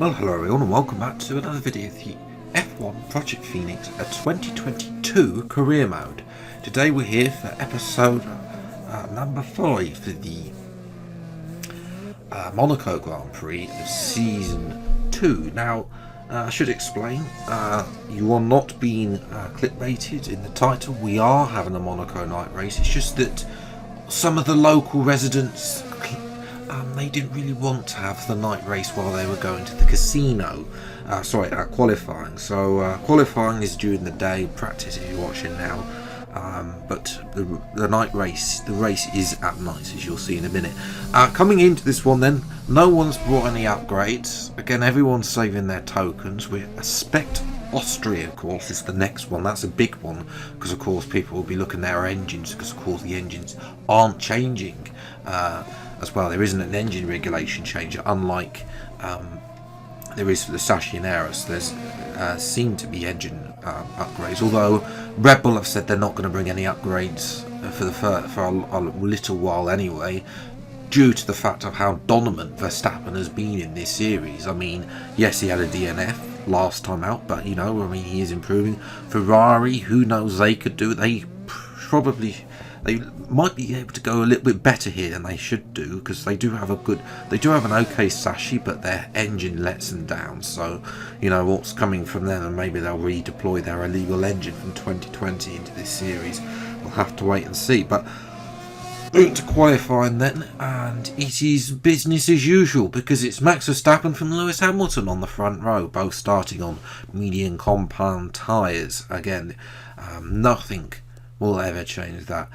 Well, hello everyone and welcome back to another video of the F1 Project Phoenix, a 2022 career mode. Today we're here for episode number 5 for the Monaco Grand Prix of Season 2. Now, I should explain, you are not being clickbaited in the title. We are having a Monaco night race. It's just that some of the local residents they didn't really want to have the night race while they were going to the casino. Qualifying. So qualifying is during the day, practice if you're watching now. But the night race, the race is at night, as you'll see in a minute. Coming into this one then, no one's brought any upgrades. Again, everyone's saving their tokens. We expect Austria, of course, is the next one. That's a big one, because of course people will be looking at our engines, because of course the engines aren't changing as well. There isn't an engine regulation change, unlike there is for the Sashi and Aris. There's seem to be engine upgrades, although Red Bull have said they're not going to bring any upgrades for a little while anyway, due to the fact of how dominant Verstappen has been in this series. I mean, yes, he had a DNF last time out, but you know, I mean, he is improving. Ferrari, who knows, they could do, they might be able to go a little bit better here than they should do, because they do have an okay Sashi, but their engine lets them down. So you know what's coming from them, and maybe they'll redeploy their illegal engine from 2020 into this series. We'll have to wait and see. But into qualifying then, and it is business as usual, because it's Max Verstappen from Lewis Hamilton on the front row, both starting on medium compound tyres. Again, nothing will ever change that.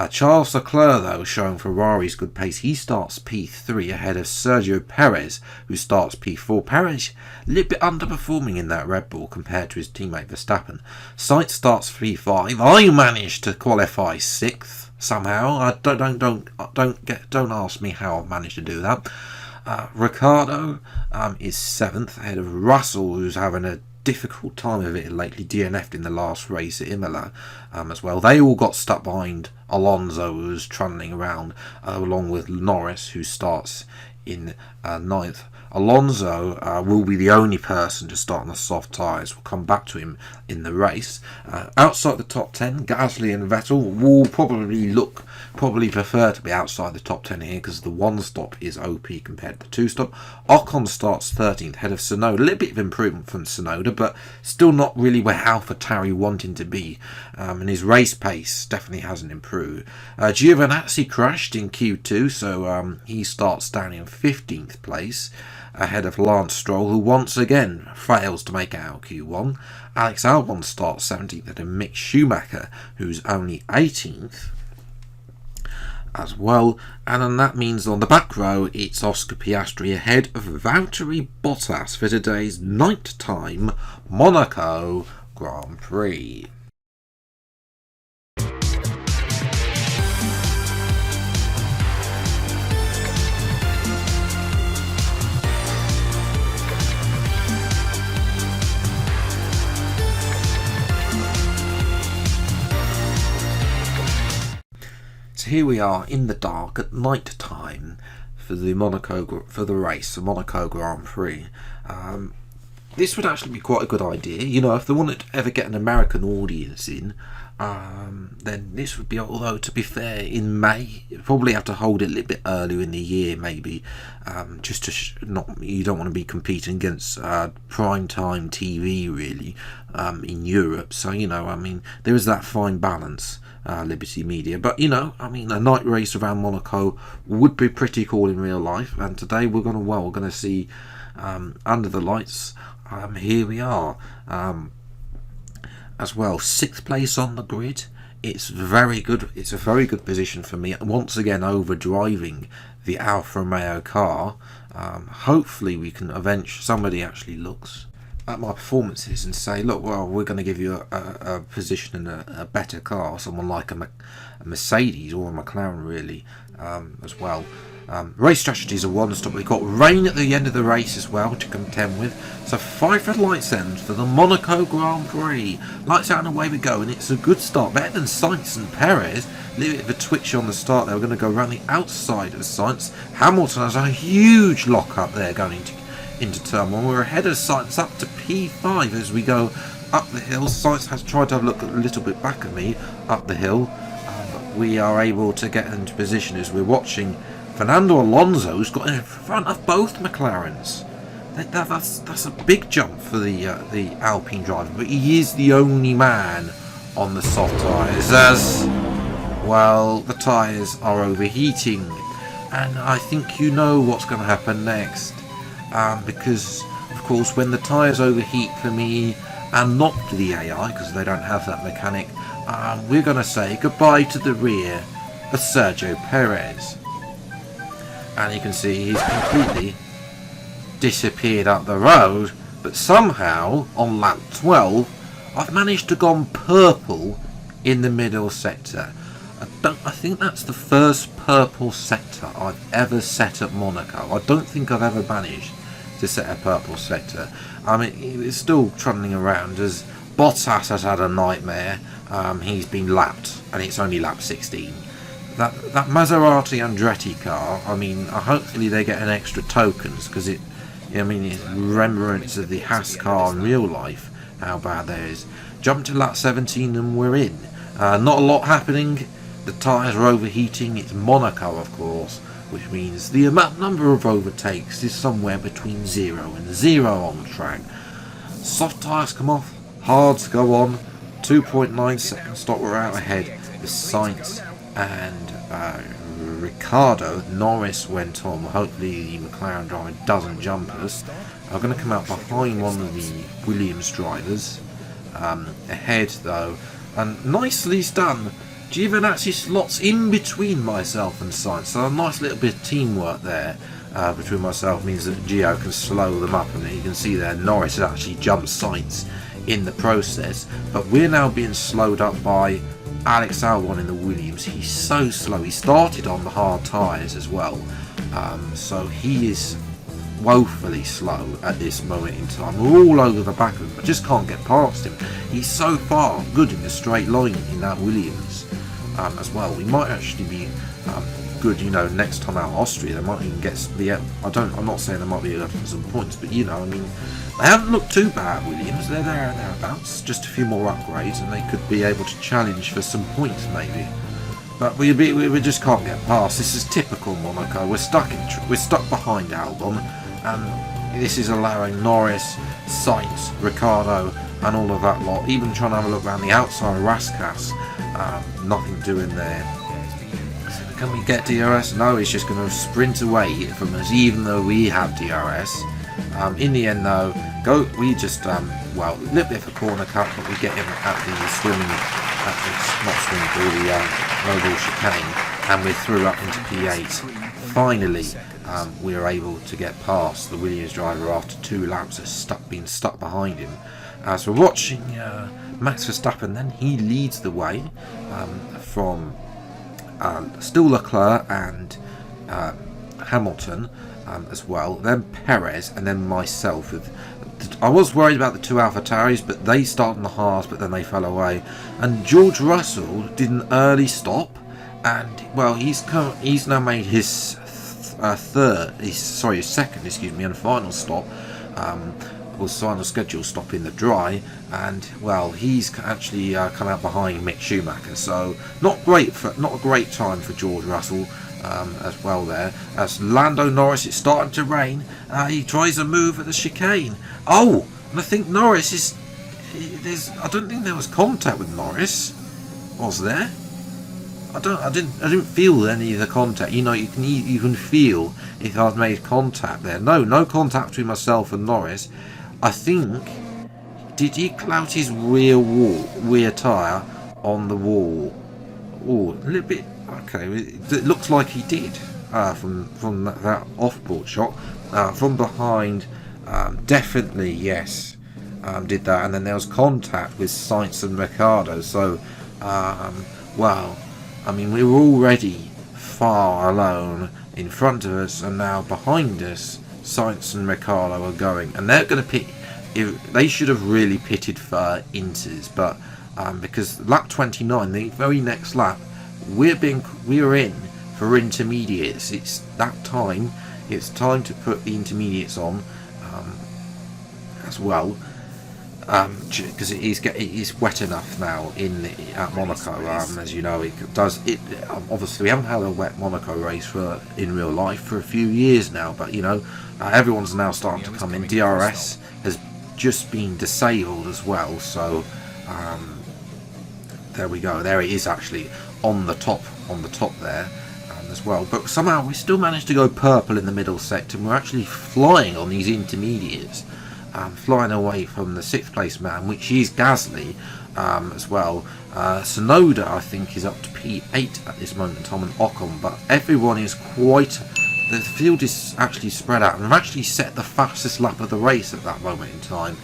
Charles Leclerc, though, showing Ferrari's good pace. He starts P3 ahead of Sergio Perez, who starts P4. Perez a little bit underperforming in that Red Bull compared to his teammate Verstappen. Sainz starts P5. I managed to qualify 6th somehow. Don't ask me how I've managed to do that. Ricciardo is 7th ahead of Russell, who's having a difficult time of it lately, DNF'd in the last race at Imola as well. They all got stuck behind Alonso, who was trundling around, along with Norris, who starts in 9th. Alonso will be the only person to start on the soft tyres. We'll come back to him in the race. Outside the top 10, Gasly and Vettel will probably prefer to be outside the top 10 here, because the one stop is OP compared to the 2 stop. Ocon starts 13th ahead of Tsunoda. A little bit of improvement from Tsunoda, but still not really where AlphaTauri wanted to be. And his race pace definitely hasn't improved. Giovinazzi crashed in Q2, so he starts down in 15th place ahead of Lance Stroll, who once again fails to make it out Q1. Alex Albon starts 17th ahead of Mick Schumacher, who's only 18th as well. And then that means on the back row it's Oscar Piastri ahead of Valtteri Bottas for today's nighttime Monaco Grand Prix. So here we are in the dark at night time for the Monaco Grand Prix. This would actually be quite a good idea. You know, if they wanted to ever get an American audience in, then this would be, although to be fair, in May, you'd probably have to hold it a little bit earlier in the year, maybe, just to you don't want to be competing against prime time TV really in Europe. So you know, I mean, there is that fine balance. Liberty Media, but you know, I mean, a night race around Monaco would be pretty cool in real life. And today we're going to see under the lights. Here we are as well, 6th place on the grid. It's very good. It's a very good position for me. Once again, over driving the Alfa Romeo car. Hopefully, we can somebody actually looks at my performances and say, look, well, we're going to give you a position in a better car, someone like a Mercedes or a McLaren really, as well. Race strategies are one stop. We've got rain at the end of the race as well to contend with. So 5 red lights then for the Monaco Grand Prix. Lights out and away we go, and it's a good start, better than Sainz and Perez. A little bit of a twitch on the start. They were going to go around the outside of Sainz. Hamilton has a huge lock up there going to into turn 1. We're ahead of Sainz up to P5 as we go up the hill. Sainz has tried to have a look a little bit back at me up the hill. But we are able to get into position as we're watching Fernando Alonso, who's got in front of both McLarens. That's a big jump for the Alpine driver, but he is the only man on the soft tyres as, well, the tyres are overheating. And I think you know what's going to happen next. Because, of course, when the tyres overheat for me, and not the AI, because they don't have that mechanic, we're going to say goodbye to the rear of Sergio Perez. And you can see he's completely disappeared up the road, but somehow on lap 12 I've managed to go purple in the middle sector. I think that's the first purple sector I've ever set at Monaco. I don't think I've ever managed to set a purple sector. I mean, it's still trundling around as Bottas has had a nightmare. He's been lapped and it's only lap 16. That Maserati Andretti car, I mean, hopefully they get an extra tokens, because it's remembrance of the Haas car in real life, how bad that is. Jump to lap 17 and we're in. Not a lot happening. The tyres are overheating. It's Monaco, of course, which means the number of overtakes is somewhere between 0 and 0 on the track. Soft tyres come off, hards go on. 2.9 seconds stop, we're out ahead with Sainz and Ricciardo. Norris went on. Hopefully the McLaren driver doesn't jump us. I'm going to come out behind one of the Williams drivers. Ahead though, and nicely done. Giovinazzi slots in between myself and Sainz, so a nice little bit of teamwork there between myself means that Gio can slow them up, and you can see there Norris has actually jumped Sainz in the process, but we're now being slowed up by Alex Albon in the Williams. He's so slow. He started on the hard tyres as well, so he is woefully slow at this moment in time. We're all over the back of him, but just can't get past him. He's so far good in the straight line in that Williams as well. We might actually be good, next time out Austria. They might even get I'm not saying they might be able to some points, but I mean, they haven't looked too bad, Williams. They're there and thereabouts. Just a few more upgrades and they could be able to challenge for some points maybe. But we just can't get past. This is typical Monaco. We're stuck behind Albon, and this is allowing Norris, Sainz, Ricciardo, and all of that lot, even trying to have a look around the outside of Raskas. Nothing doing there. So can we get DRS? No, he's just going to sprint away from us, even though we have DRS. In the end, though, we just a little bit of a corner cut, but we get him at the mobile chicane, and we're through up into P8. Finally, we are able to get past the Williams driver after 2 laps of being stuck behind him. As we're watching Max Verstappen, then he leads the way from still Leclerc and Hamilton as well, then Perez, and then myself. I was worried about the 2 AlphaTauris, but they started in the hards, but then they fell away. And George Russell did an early stop, and he's now made his second, and final stop. Was final schedule stop in the dry, and he's actually come out behind Mick Schumacher, so not a great time for George Russell as well there. As Lando Norris, it's starting to rain. He tries a move at the chicane. Oh, and I think Norris I don't think there was contact with Norris. Was there? I didn't feel any of the contact. You can feel if I've made contact there. No contact between myself and Norris. I think, did he clout his rear tyre on the wall? Oh, a little bit. Okay, it looks like he did from that off-board shot. From behind, definitely yes, did that. And then there was contact with Sainz and Ricciardo. So, I mean, we were already far alone in front of us, and now behind us, Sainz and Ricciardo are going, and they're going to pit. They should have really pitted for inters, but because lap 29, the very next lap, we're in for intermediates. It's that time. It's time to put the intermediates on. as well, because it is wet enough now at Monaco. As you know, it does. Obviously, we haven't had a wet Monaco race in real life for a few years now, but everyone's now starting to come in. DRS has just been disabled as well, so there we go. There it is, actually on the top there. As well, but somehow we still managed to go purple in the middle sector, and we're actually flying on these intermediates, flying away from the 6th place man, which is Gasly, as well. Sonoda, I think, is up to P8 at this moment in time, and Ocon, but everyone is the field is actually spread out, and we've actually set the fastest lap of the race at that moment in time,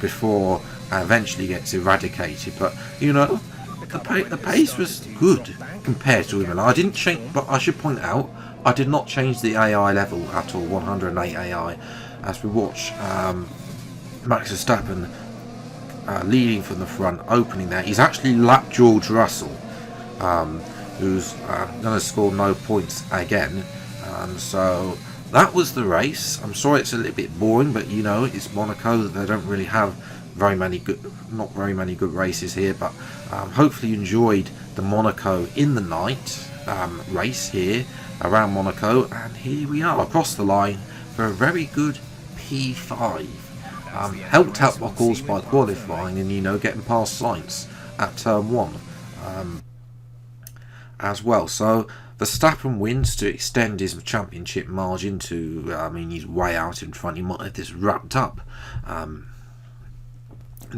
before eventually gets eradicated. But the pace was good compared to him. I didn't change, but I should point out, I did not change the AI level at all. 108 AI, as we watch Max Verstappen leading from the front, opening there. He's actually lapped George Russell, who's going to score no points again. So that was the race. I'm sorry it's a little bit boring, but it's Monaco. They don't really have not very many good races here, but hopefully you enjoyed the Monaco in the night race here around Monaco, and here we are across the line for a very good P5, helped out of course by qualifying and getting past Sainz at turn 1 as well. So Verstappen wins to extend his championship margin to, he's way out in front. He might have this wrapped up in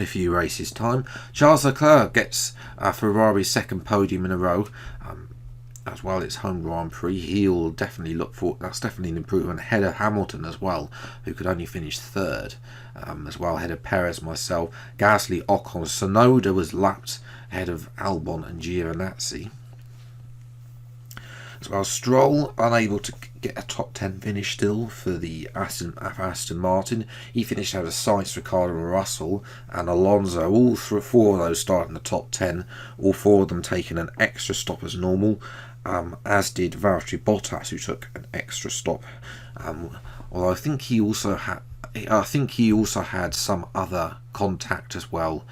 a few races time. Charles Leclerc gets Ferrari's 2nd podium in a row, as well. It's home Grand Prix. He'll definitely look for, that's definitely an improvement ahead of Hamilton as well, who could only finish 3rd, as well, ahead of Perez, myself, Gasly, Ocon. Sonoda was lapped ahead of Albon and Giovinazzi. As well, Stroll unable to get a top 10 finish still for the Aston Martin. He finished out of Sainz, Ricciardo and Russell and Alonso. All 4 of those started in the top 10. All 4 of them taking an extra stop as normal, as did Valtteri Bottas, who took an extra stop. Although I think he also had some other contact as well,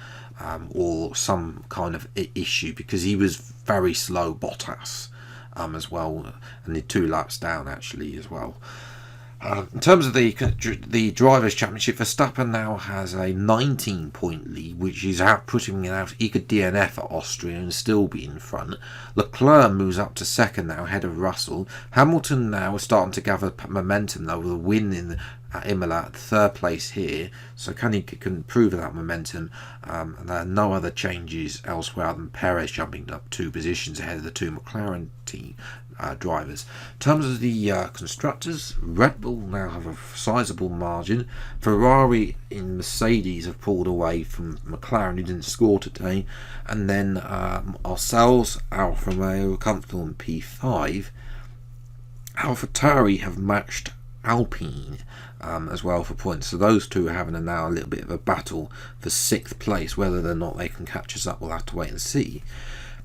or some kind of issue, because he was very slow, Bottas. As well, and the 2 laps down actually as well. In terms of the Drivers' Championship, Verstappen now has a 19-point lead, which is putting him out. He could DNF at Austria and still be in front. Leclerc moves up to 2nd now, ahead of Russell. Hamilton now is starting to gather momentum though, with a win in Imola at 3rd place here. So can improve that momentum. And there are no other changes elsewhere than Perez jumping up 2 positions ahead of the 2 McLaren team drivers. In terms of the constructors, Red Bull now have a sizable margin. Ferrari and Mercedes have pulled away from McLaren, who didn't score today, and then ourselves, Alfa Romeo, comfortable in P5. AlphaTauri have matched Alpine as well for points, so those 2 are having now a little bit of a battle for 6th place. Whether or not they can catch us up, we'll have to wait and see.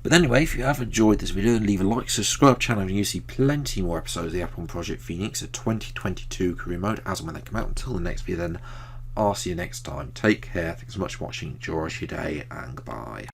But anyway, if you have enjoyed this video, leave a like, subscribe channel, and you see plenty more episodes of the F1 Project Phoenix, a 2022 career mode, as and when they come out. Until the next video then, I'll see you next time. Take care, thanks so much for watching, enjoy your day, and goodbye.